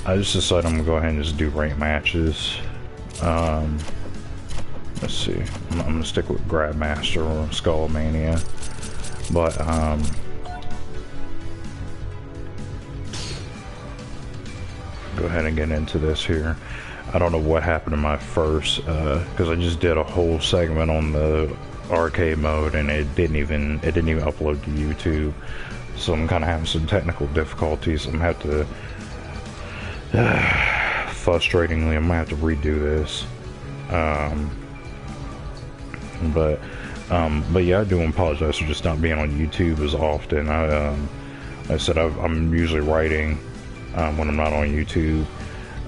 I just decided I'm gonna go ahead and just do rank matches. Let's see. I'm gonna stick with Grandmaster or Skullmania, but go ahead and get into this here. I don't know what happened to my first, because I just did a whole segment on the arcade mode and it didn't even upload to YouTube. So I'm kind of having some technical difficulties. I'm gonna have to, frustratingly, I'm gonna have to redo this. But yeah, I do apologize for just not being on YouTube as often. Like I said, I'm usually writing when I'm not on YouTube,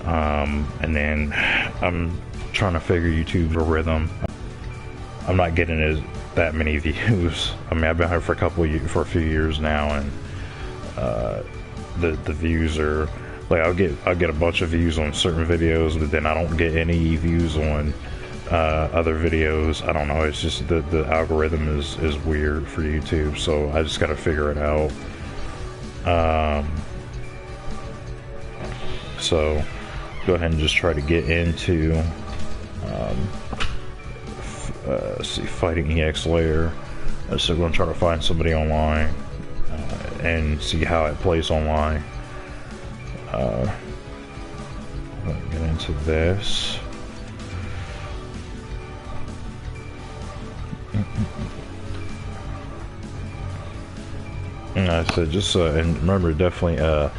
and then I'm trying to figure YouTube's rhythm. I'm not getting that many views. I mean, I've been here for a few years now, and the views are like I'll get a bunch of views on certain videos, but then I don't get any views on other videos. I don't know. It's just the algorithm is weird for YouTube, so I just got to figure it out. So go ahead and just try to get into see, Fighting EX Layer. So I'm going to try to find somebody online and see how it plays online. Get into this. And I said just and remember, definitely go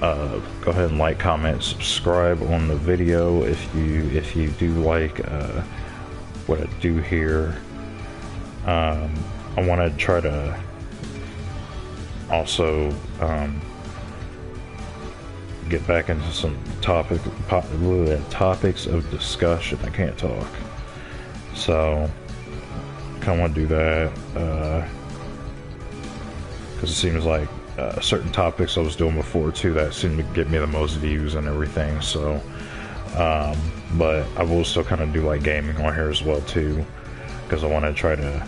ahead and like, comment, subscribe on the video if you do like what I do here. I want to try to also get back into some topics of discussion. I can't talk, so kind of want to do that because it seems like certain topics I was doing before too that seem to get me the most views and everything. So but I will still kind of do like gaming on here as well too, because I want to try to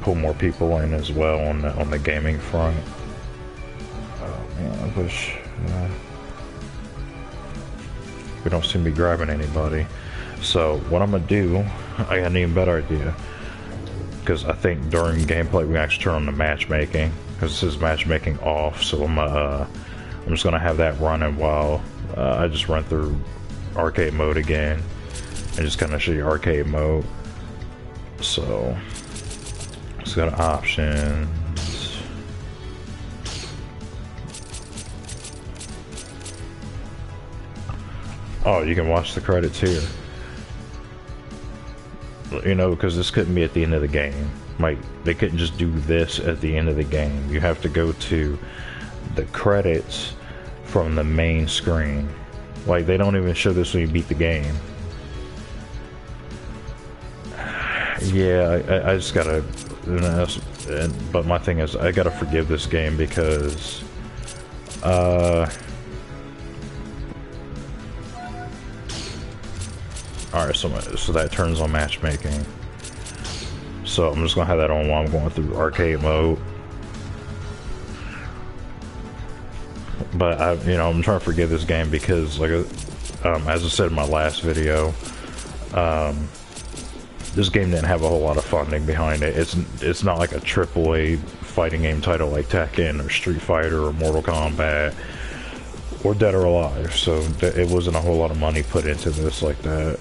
pull more people in as well on the gaming front. Oh man, I wish we don't seem to be grabbing anybody. So what I'm gonna do, I got an even better idea, because I think during gameplay we can actually turn on the matchmaking, because this is matchmaking off. So I'm just gonna have that running while I just run through arcade mode again and just kind of show you arcade mode. So it's got options. Oh, you can watch the credits here. You know, because this couldn't be at the end of the game. Like, they couldn't just do this at the end of the game. You have to go to the credits from the main screen. Like, they don't even show this when you beat the game. Yeah, I just gotta, you know, but my thing is, I gotta forgive this game because, alright, so that turns on matchmaking. So I'm just gonna have that on while I'm going through arcade mode. But I'm trying to forgive this game because, like, as I said in my last video, this game didn't have a whole lot of funding behind it. It's not like a AAA fighting game title like Tekken or Street Fighter or Mortal Kombat or Dead or Alive. So it wasn't a whole lot of money put into this like that.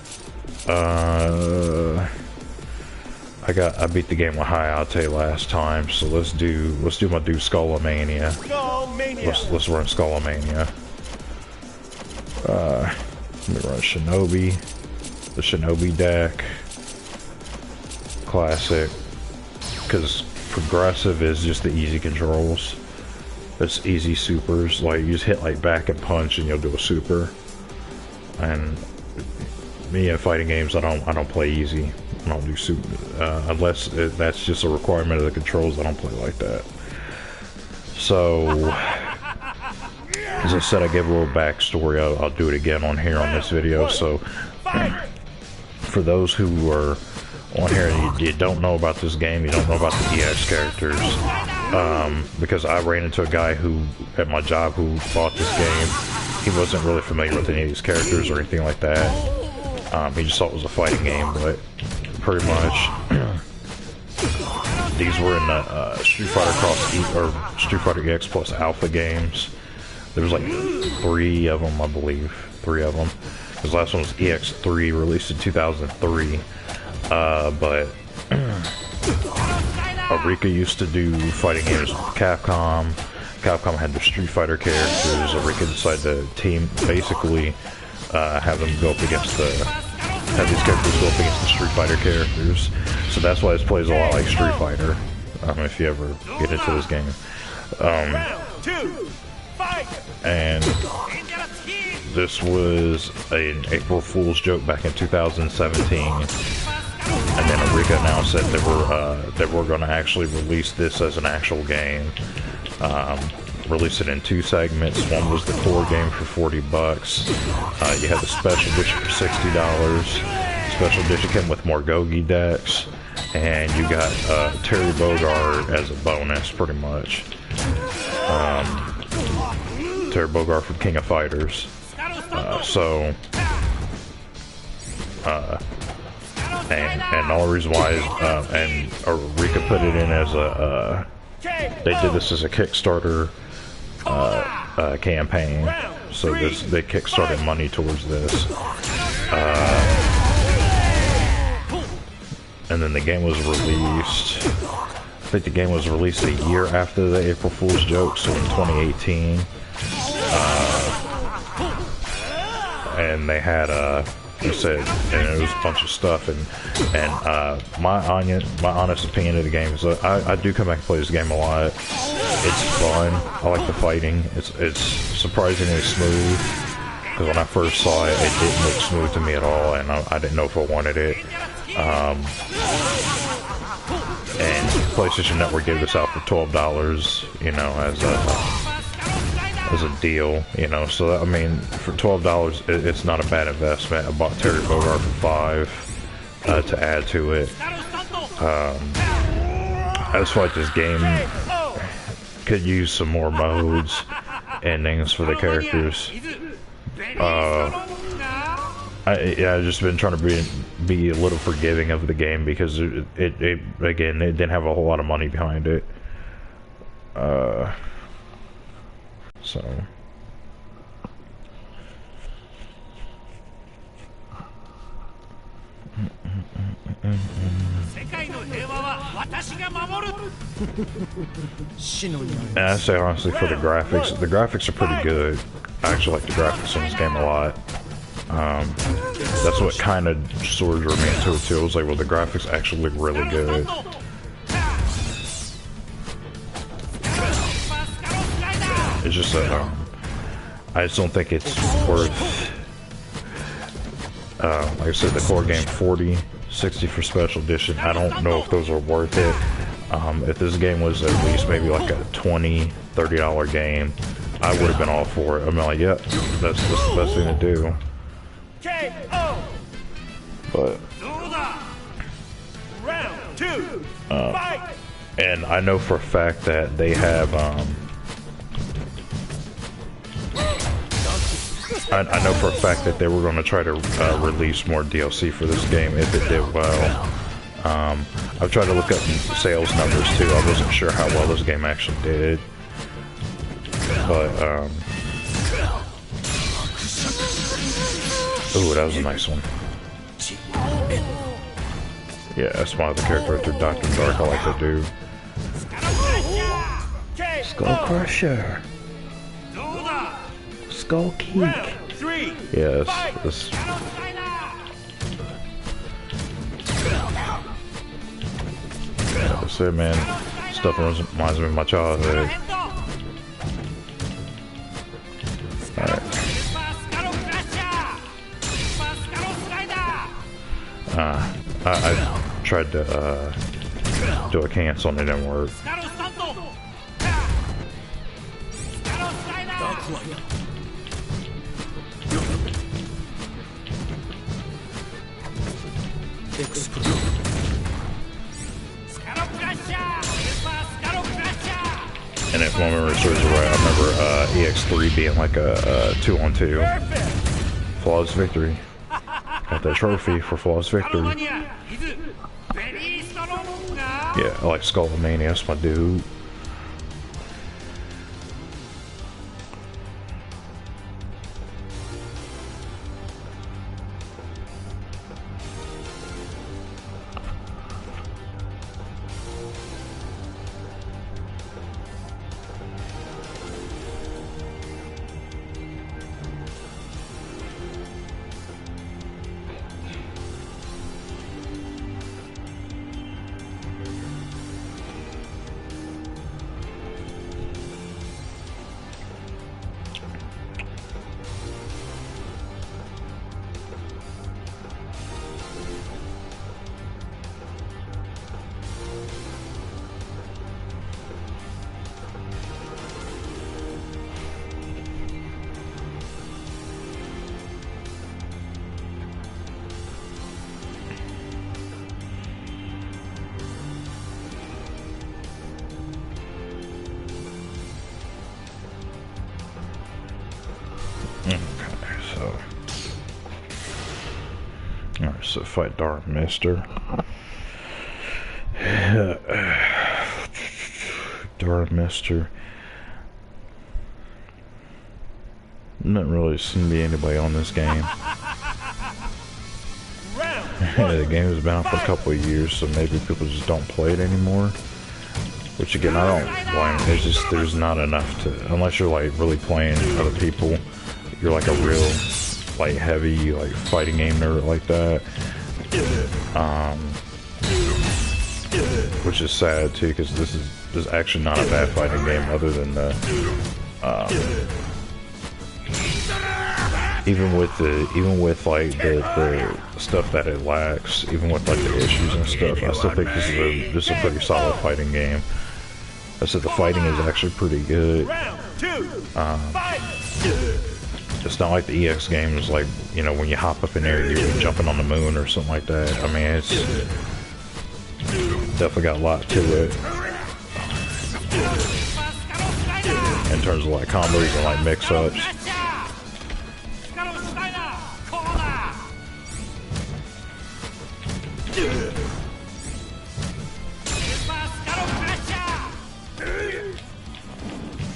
I beat the game with Hayate last time, so let's do my dude Skullmania. Let's run Skullmania. Let me run Shinobi. The Shinobi deck. Classic. Because progressive is just the easy controls. It's easy supers. Like, you just hit like back and punch and you'll do a super. And me in fighting games, I don't play easy. I don't do super unless that's just a requirement of the controls. I don't play like that. So, as I said, I gave a little backstory. I'll do it again on here on this video. So, for those who are on here and you don't know about this game, you don't know about the EX characters, because I ran into a guy who, at my job, who bought this game. He wasn't really familiar with any of these characters or anything like that. He just thought it was a fighting game, but pretty much these were in the Street Fighter Cross E or Street Fighter EX Plus Alpha games. There was like 3 of them, I believe. 3 of them. His last one was EX3, released in 2003. But Arika used to do fighting games with Capcom. Capcom had their Street Fighter characters. Arika decided to basically have them go up against have these characters go up against the Street Fighter characters. So that's why this plays a lot like Street Fighter. If you ever get into this game. And this was an April Fool's joke back in 2017. And then Arika announced that they were going to actually release this as an actual game. Release it in 2 segments. One was the core game for $40. You had the special edition for $60. Special edition came with more Gogi decks, and you got Terry Bogard as a bonus, pretty much. Terry Bogard from King of Fighters. And the only reason why is, and Arika put it in as a, they did this as a Kickstarter campaign, so they kickstarted money towards this. And then the game was released, I think the game was released a year after the April Fool's joke, so in 2018. And they had you said, and it was a bunch of stuff, and my honest opinion of the game is I do come back and play this game a lot. It's fun. I like the fighting. It's surprisingly smooth, because when I first saw it, it didn't look smooth to me at all, and I didn't know if I wanted it. And PlayStation Network gave this out for $12, you know, as a deal, you know, so that, I mean, for $12, it's not a bad investment. I bought Terry Bogard for $5 to add to it. I just feel like this game could use some more modes, endings for the characters. I've just been trying to be a little forgiving of the game, because it again, it didn't have a whole lot of money behind it. So and I say honestly, for the graphics are pretty good. I actually like the graphics in this game a lot. That's what kind of sort of drew me into it too. I was like, well, the graphics actually look really good. It's just that I just don't think it's worth, like I said, the core game $40, $60 for special edition. I don't know if those are worth it. If this game was at least maybe like a $20, $30 game, I would have been all for it. I'm like, yep, that's the best thing to do. But and I know for a fact that they have I know for a fact that they were going to try to release more DLC for this game if it did well. I've tried to look up sales numbers too. I wasn't sure how well this game actually did, but ooh, that was a nice one. Yeah, that's my other character right there, Dr. Dark. I like that dude. Skull Crusher. Skull Keek. Yes, this. Yeah, that's it, man. Stuff reminds me of my childhood. Alright. I tried to do a cancel and it didn't work. And if my memory serves right, I remember EX3 being like a 2-on-2. Flawless victory. Got that trophy for flawless victory. Yeah, I like Skullomania, that's my dude. Alright, so fight Dark Mister. Dark Mister. Not really seem to be anybody on this game. The game has been out for a couple of years, so maybe people just don't play it anymore. Which again, I don't blame. It's just there's not enough to, unless you're like really playing other people. You're like a real like heavy like fighting game nerd like that. Which is sad too, because this is actually not a bad fighting game, other than the even with like the stuff that it lacks, even with like the issues and stuff, I still think this is a pretty solid fighting game. I said the fighting is actually pretty good. It's not like the EX games, like, you know, when you hop up in there, you're jumping on the moon or something like that. I mean, it's definitely got a lot to it in terms of like combos and like mix-ups.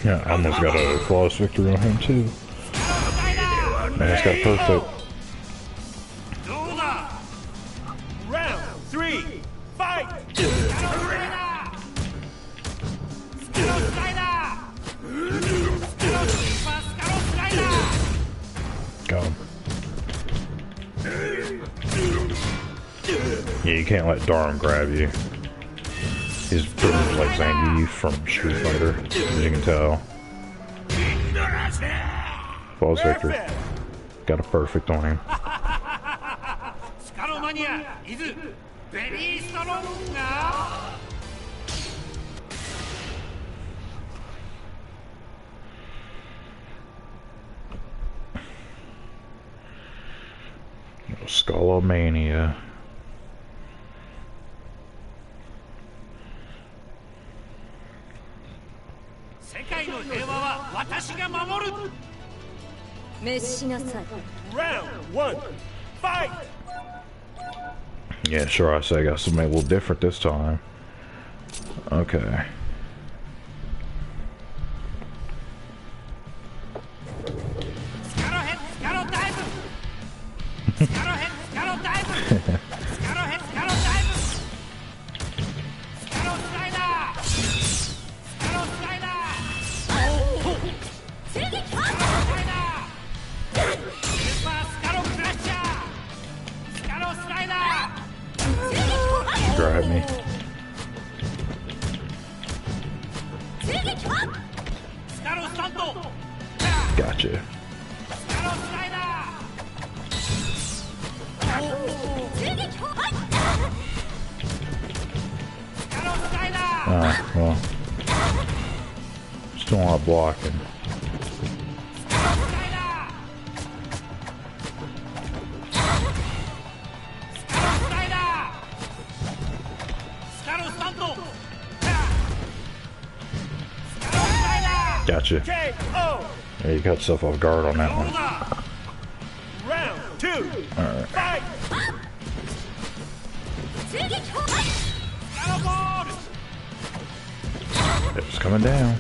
Yeah, I almost got a flawless victory on him too. Man, it's got perfect. Round 3, fight! Go. Yeah, you can't let Darm grab you. He's pretty much like Zangief from Street Fighter, as you can tell. Falls victory. Got a perfect on him. Skullomania. Round 1, fight! Yeah, sure, I say I got something a little different this time. Okay. Grab me. Gotcha. Well. Still a lot of blocking. you. KO. Yeah, you got yourself off guard on that one. Round 2. Alright. Fight. It's coming down.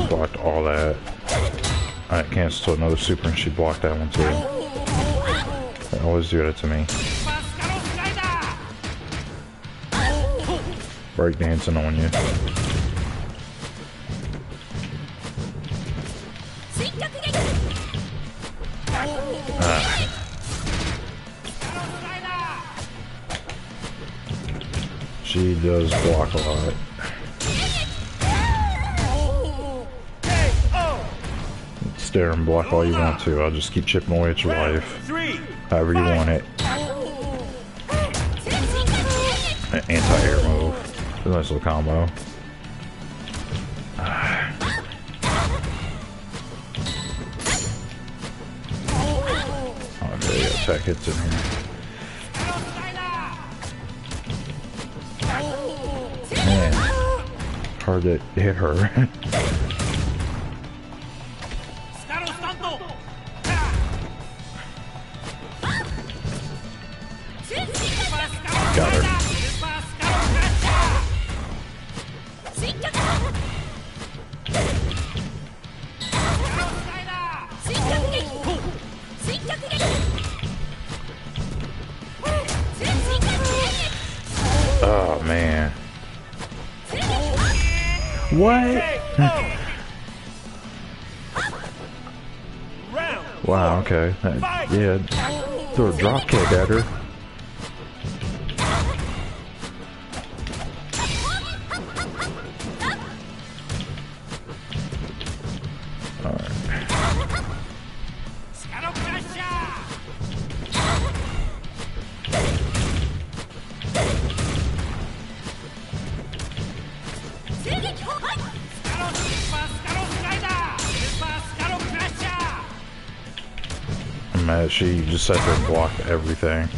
Blocked all that. I canceled another super and she blocked that one too. They always do that to me. Breakdancing on you. She does block a lot. Stare and block all you want to. I'll just keep chipping away at your life. However you want it. An anti-air move. It's a nice little combo. Okay, yeah, attack hits in here. Man, hard to hit her. Got her. Oh man. What? Wow, okay. Yeah. Throw a drop kick at her. I'm mad she just sat there and blocked everything.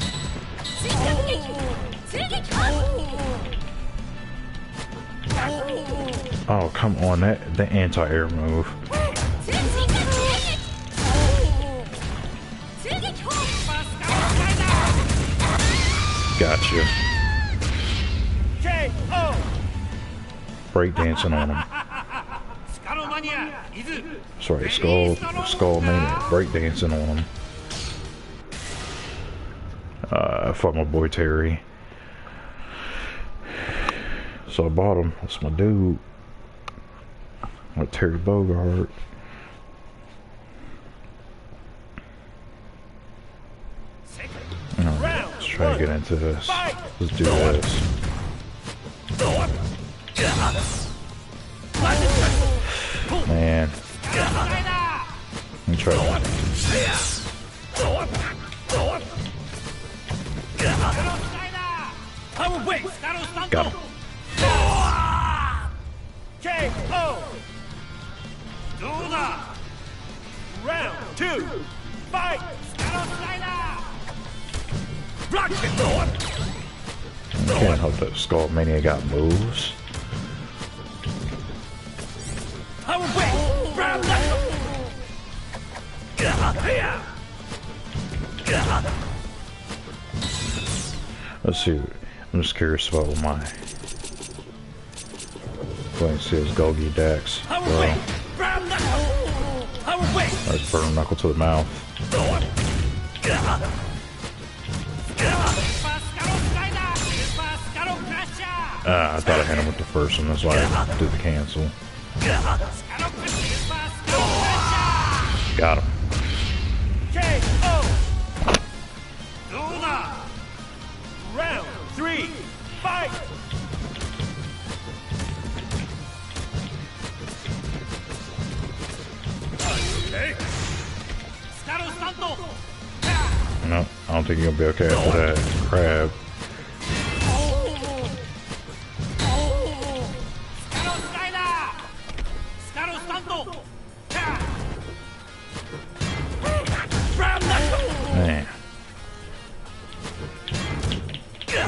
Oh, come on, the anti-air move. Gotcha. Breakdancing on him. Sorry, Skull Mania. Breakdancing on him. I fought my boy Terry. So I bought him. That's my dude. With Terry Bogard. Alright, let's try to get into this. Let's do this. Man. Let me try that. Got him. KO. Round 2. Fight. Can't help that Skull Mania got moves. Let's see. I'm just curious about what my. Going to see his Golgi Dex. Well, let's burn knuckle to the mouth. I thought I hit him with the first one, that's why I did the cancel. Got him. Round 3. Fight. No, I don't think you're gonna be okay after that crab.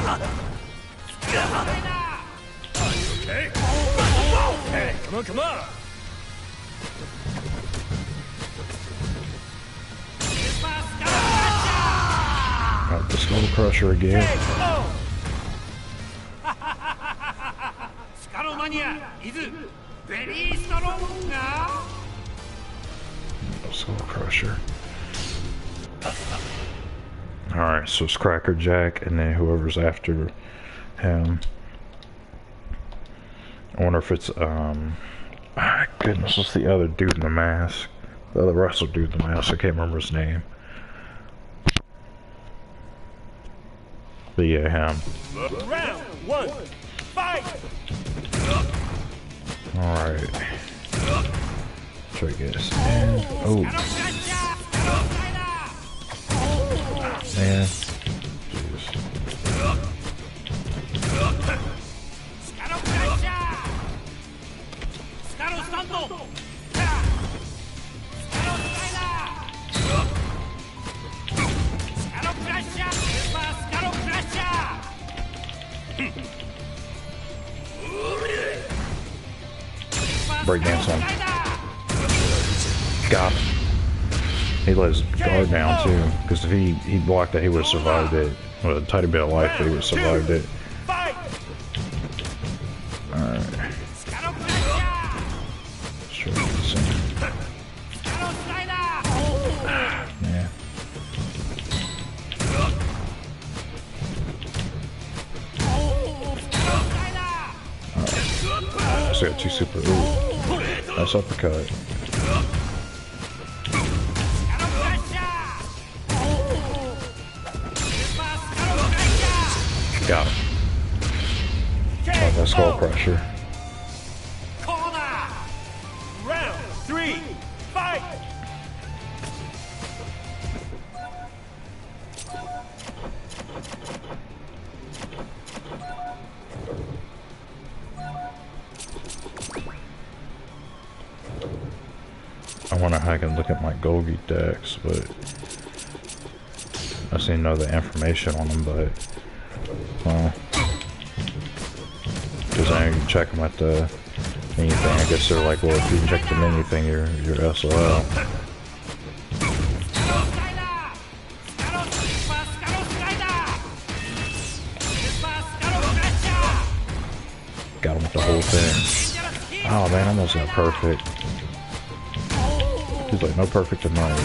Okay. Hey, come on, come on. Got the Skull Crusher again. Skull Crusher. Alright, so it's Cracker Jack and then whoever's after him. I wonder if it's goodness, what's the other dude in the mask? The other wrestler dude in the mask, I can't remember his name. But yeah, him. Round one, fight! Alright. Try to get us in. Oh. Man. Jeez. Breakdance on. Got him. He let his guard down too, because if he blocked that, he would have survived it. With a tiny bit of life, but he would have survived it. Alright. Let's try to get this in. Man. Alright. Still got two super. Ooh. Nice uppercut. Got him. Oh, that Skull Crusher. Round three, fight! I wonder how I can look at my Golgi decks, but I seem to know the information on them, but well, because I can check them at the menu thing. I guess they're like, well, if you can check the menu thing, you're SOL. Got him with the whole thing. Oh man, I almost got perfect. He's like, no perfect in mine.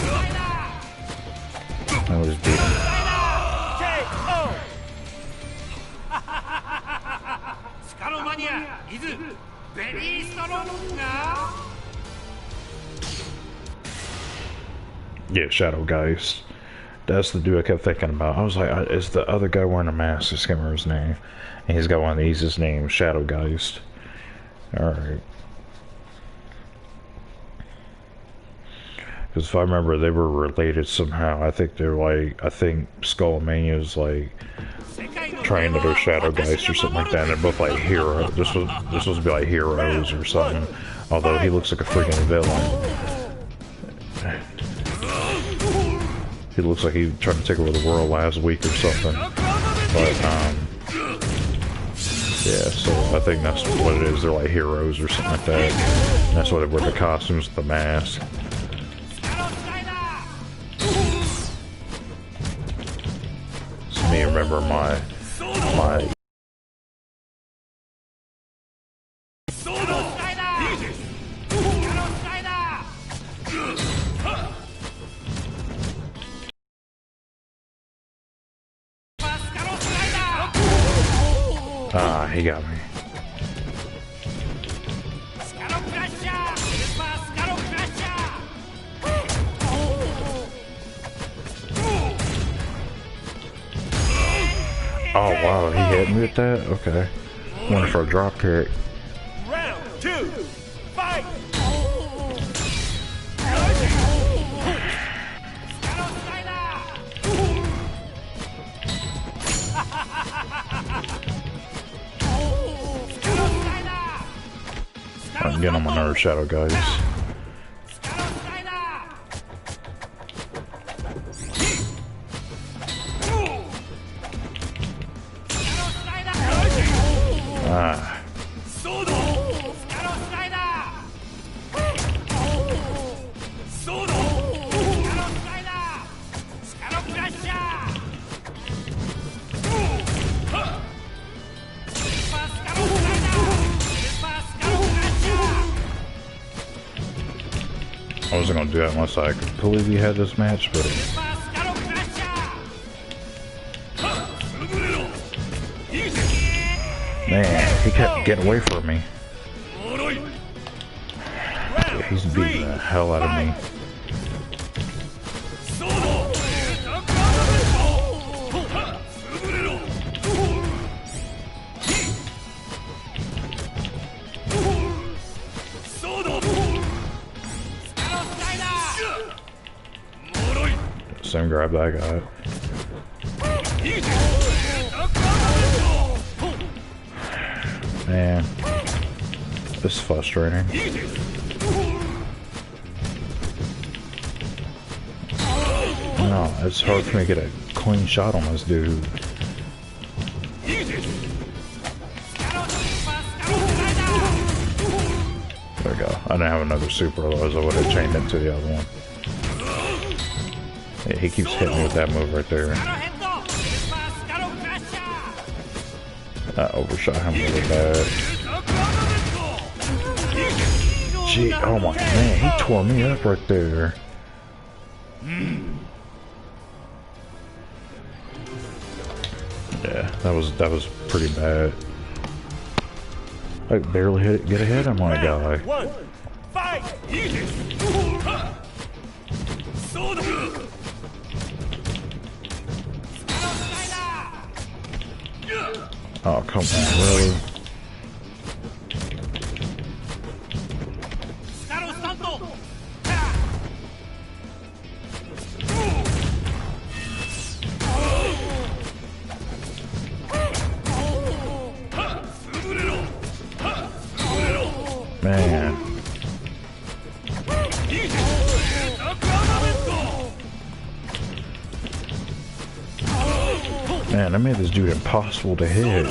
I was beat him. Yeah, Shadow Geist. That's the dude I kept thinking about. I was like, is the other guy wearing a mask? I can't remember his name. And he's got one of the easiest names, Shadow Geist. Alright. Because if I remember, they were related somehow. I think they're like, I think Skullmania is like trying to do Shadow Geist or something like that. And they're both like hero. This was supposed to be like heroes or something. Although he looks like a freaking villain. He looks like he tried to take over the world last week or something. But yeah, so I think that's what it is. They're like heroes or something like that. And that's why they wear the costumes with the mask. So me remember my he got me. Oh wow, he hit me with that? Okay. Wonder for a drop kick. Round two, fight! I'm getting on my nerves, Shadow Geist. Ah. I wasn't gonna do that unless I completely had this match, but man, he kept getting away from me. He's beating the hell out of me. Same grab that I got. Man, this is frustrating. No, it's hard for me to get a clean shot on this dude. There we go. I didn't have another super, otherwise I would have chained it to the other one. Yeah, he keeps hitting me with that move right there. I overshot him really bad. Gee, oh my man, he tore me up right there. Yeah, that was pretty bad. I barely get a hit on my guy. Oh, come on, really? Man. Man, I made this dude impossible to hit.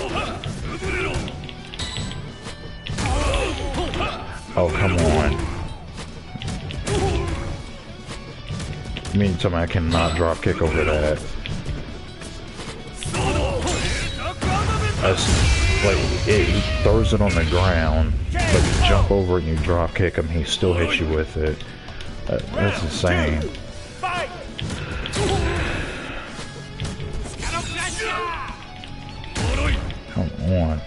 Oh, come on. You mean to tell me I cannot drop kick over that? That's like, he throws it on the ground, but you jump over it and you drop kick him, he still hits you with it. That's insane. Come on.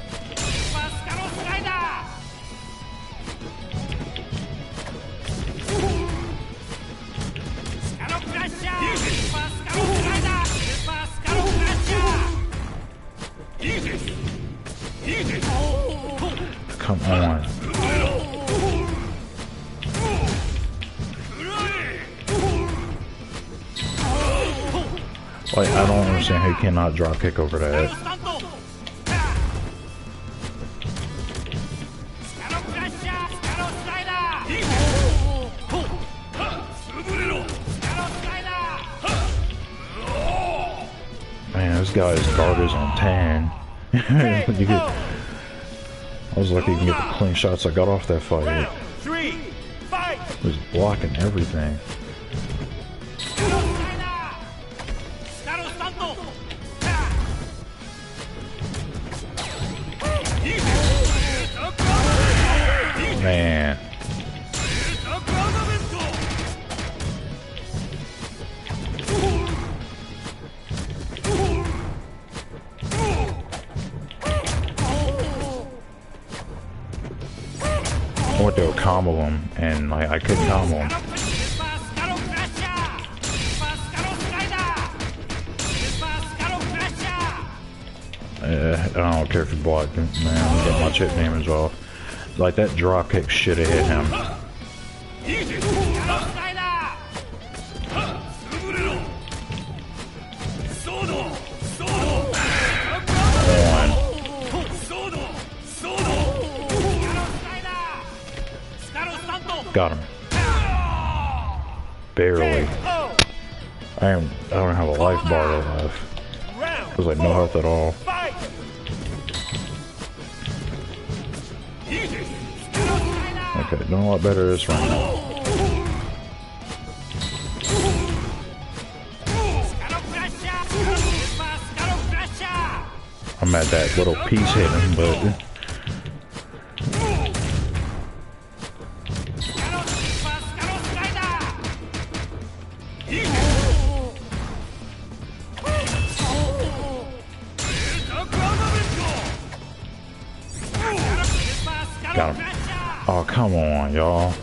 Come on. Like, I don't understand how you cannot drop kick over that. Man, this guy's guard is on 10. You get, I was lucky you can get the clean shots I got off that fight. He was blocking everything. Man. I went to combo him, and like, I couldn't combo him. I don't care if you block him, man. I'm getting my chip damage off. Like, that drop kick should have hit him. Got him. Barely. I don't have a life bar left. There's like no health at all. Okay, doing a lot better this round now. I'm at that little piece hitting, but got him. Oh, come on, y'all.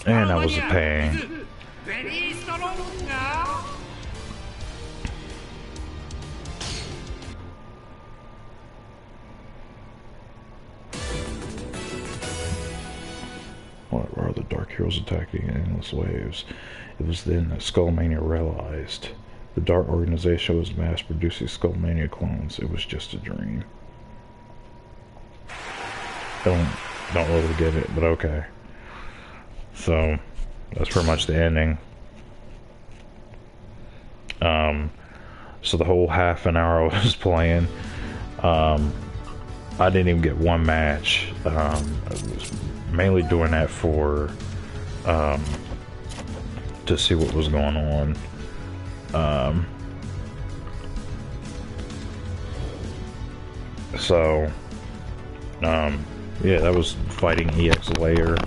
And that was a pain. What were the Dark Heroes attacking in endless waves? It was then that Skullmania realized the Dark Organization was mass-producing Skullmania clones. It was just a dream. Don't really get it, but okay. So that's pretty much the ending. So the whole half an hour I was playing, I didn't even get one match. I was mainly doing that for to see what was going on. Yeah, that was fighting EX Layer.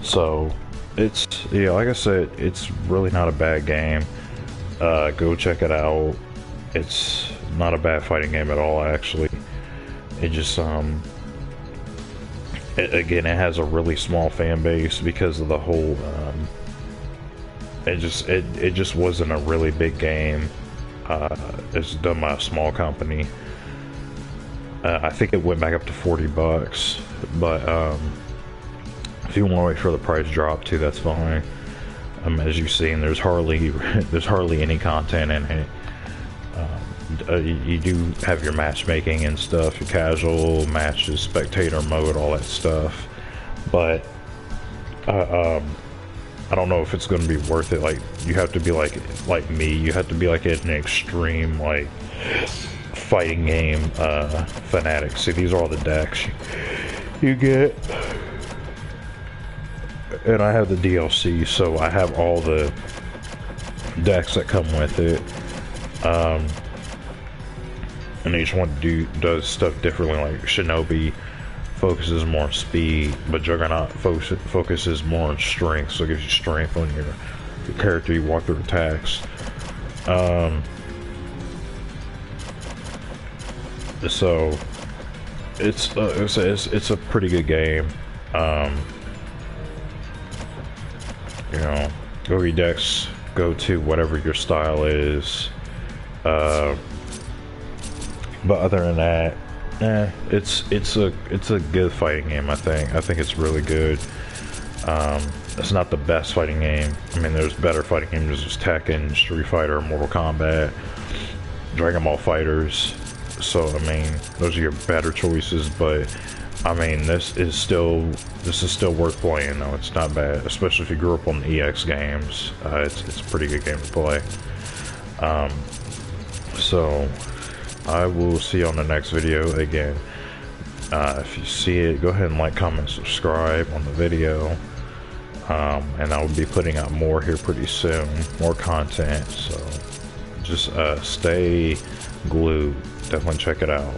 So it's, yeah, like I said, it's really not a bad game. Go check it out. It's not a bad fighting game at all, actually. It just again, it has a really small fan base because of the whole it just wasn't a really big game. It's done by a small company. I think it went back up to $40, but if you want to wait for the price drop too, that's fine. As you've seen, there's hardly any content in it. You do have your matchmaking and stuff, your casual matches, spectator mode, all that stuff, but I don't know if it's going to be worth it. Like, you have to be like me, you have to be like an extreme like fighting game fanatic. See, these are all the decks you get, and I have the DLC, so I have all the decks that come with it. And each one does stuff differently. Like Shinobi focuses more on speed, but Juggernaut focuses more on strength, so it gives you strength on your character you walk through attacks. So it's a pretty good game. You know, go your decks, go to whatever your style is. But other than that, it's a good fighting game. I think it's really good. It's not the best fighting game. I mean, there's better fighting games, just Tekken, Street Fighter, Mortal Kombat, Dragon Ball Fighters. So I mean, those are your better choices. But I mean, this is still worth playing. Though it's not bad, especially if you grew up on the EX games. It's a pretty good game to play. So I will see you on the next video. Again, if you see it, go ahead and like, comment, subscribe on the video. And I will be putting out more here pretty soon, more content. So just stay glued. Definitely check it out.